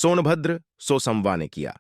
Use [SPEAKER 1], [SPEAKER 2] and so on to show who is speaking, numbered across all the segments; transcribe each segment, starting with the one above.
[SPEAKER 1] सोनभद्र सोसमवा ने किया।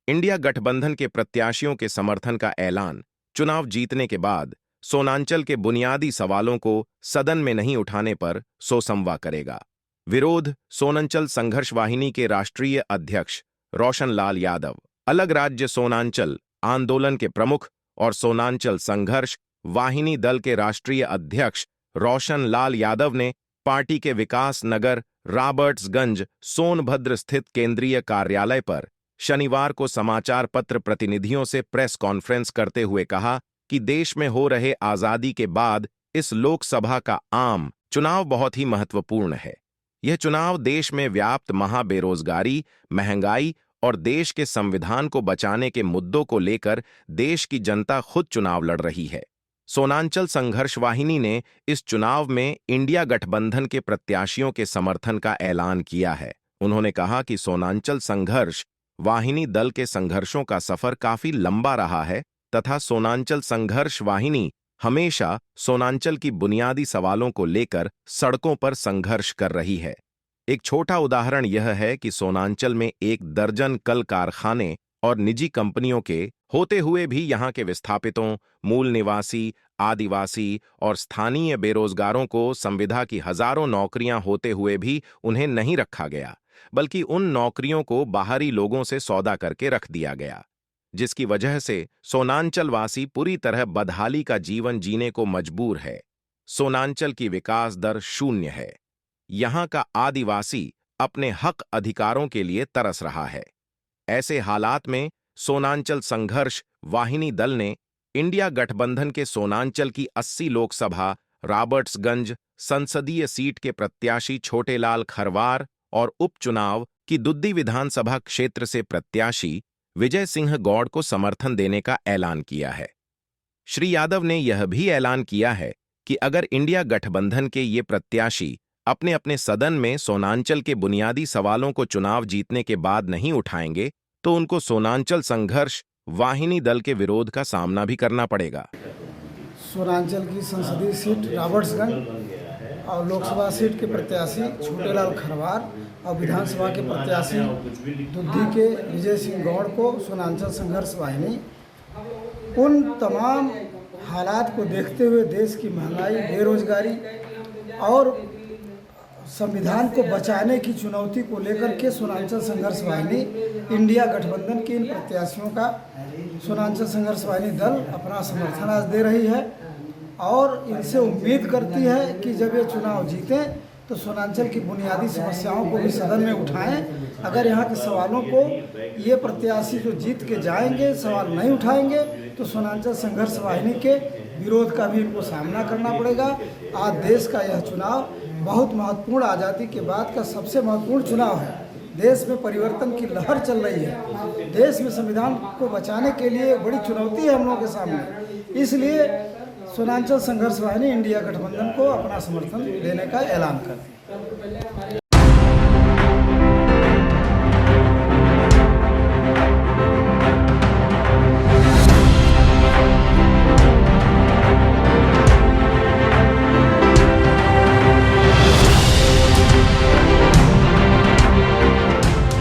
[SPEAKER 1] इंडिया गठबंधन के प्रत्याशियों के समर्थन का ऐलान। चुनाव जीतने के बाद सोनांचल के बुनियादी सवालों को सदन में नहीं उठाने पर सोसमवा करेगा। विरोध। सोनांचल संघर्ष वाहिनी के राष्ट्रीय अध्यक्ष रोशन लाल यादव, अलग राज्य सोनांचल आंदोलन के प्रमुख और सोनांचल संघर्ष वाहिनी दल के राष्ट्रीय अध्यक्ष रोशन लाल यादव ने पार्टी के विकास नगर रॉबर्ट्सगंज सोनभद्र स्थित केंद्रीय कार्यालय पर शनिवार को समाचार पत्र प्रतिनिधियों से प्रेस कॉन्फ्रेंस करते हुए कहा कि देश में हो रहे आजादी के बाद इस लोकसभा का आम चुनाव बहुत ही महत्वपूर्ण है। यह चुनाव देश में व्याप्त महाबेरोजगारी, महंगाई और देश के संविधान को बचाने के मुद्दों को लेकर देश की जनता खुद चुनाव लड़ रही है। सोनांचल संघर्ष वाहिनी ने इस चुनाव में इंडिया गठबंधन के प्रत्याशियों के समर्थन का ऐलान किया है। उन्होंने कहा कि सोनांचल संघर्ष वाहिनी दल के संघर्षों का सफर काफी लंबा रहा है तथा सोनांचल संघर्ष वाहिनी हमेशा सोनांचल की बुनियादी सवालों को लेकर सड़कों पर संघर्ष कर रही है। एक छोटा उदाहरण यह है कि सोनांचल में 1 दर्जन कल कारखाने और निजी कंपनियों के होते हुए भी यहां के विस्थापितों, मूल निवासी, आदिवासी और स्थानीय बेरोजगारों को संविदा की हजारों नौकरियां होते हुए भी उन्हें नहीं रखा गया, बल्कि उन नौकरियों को बाहरी लोगों से सौदा करके रख दिया गया, जिसकी वजह से सोनांचल वासी पूरी तरह बदहाली का जीवन जीने को मजबूर है। सोनांचल की विकास दर 0 है। यहां का आदिवासी अपने हक अधिकारों के लिए तरस रहा है। ऐसे हालात में सोनांचल संघर्ष वाहिनी दल ने इंडिया गठबंधन के सोनांचल की 80 लोकसभा रॉबर्ट्सगंज संसदीय सीट के प्रत्याशी छोटेलाल खरवार और उपचुनाव की दुद्दी विधानसभा क्षेत्र से प्रत्याशी विजय सिंह गौड़ को समर्थन देने का ऐलान किया है। श्री यादव ने यह भी ऐलान किया है कि अगर इंडिया गठबंधन के ये प्रत्याशी अपने अपने सदन में सोनांचल के बुनियादी सवालों को चुनाव जीतने के बाद नहीं उठाएंगे तो उनको सोनांचल संघर्ष वाहिनी दल के विरोध का सामना भी करना पड़ेगा।
[SPEAKER 2] सोनांचल की संसदीय सीट रॉबर्ट्सगंज और लोकसभा सीट के प्रत्याशी छोटेलाल खरवार और विधानसभा के प्रत्याशी दुद्दी के विजय सिंह गौड़ को सोनांचल संघर्ष वाहिनी उन तमाम हालात को देखते हुए देश की महंगाई, बेरोजगारी और संविधान को बचाने की चुनौती को लेकर के सोनांचल संघर्ष वाहिनी इंडिया गठबंधन के इन प्रत्याशियों का सोनांचल संघर्ष वाहिनी दल अपना समर्थन आज दे रही है और इनसे उम्मीद करती है कि जब ये चुनाव जीतें तो सोनांचल की बुनियादी समस्याओं को भी सदन में उठाएं। अगर यहाँ के सवालों को ये प्रत्याशी जो जीत के जाएंगे सवाल नहीं उठाएंगे तो सोनांचल संघर्ष वाहिनी के विरोध का भी इनको सामना करना पड़ेगा। आज देश का यह चुनाव बहुत महत्वपूर्ण, आज़ादी के बाद का सबसे महत्वपूर्ण चुनाव है। देश में परिवर्तन की लहर चल रही है। देश में संविधान को बचाने के लिए बड़ी चुनौती है हम लोगों के सामने। इसलिए सोनांचल संघर्ष वाहिनी इंडिया गठबंधन को अपना समर्थन देने का ऐलान कर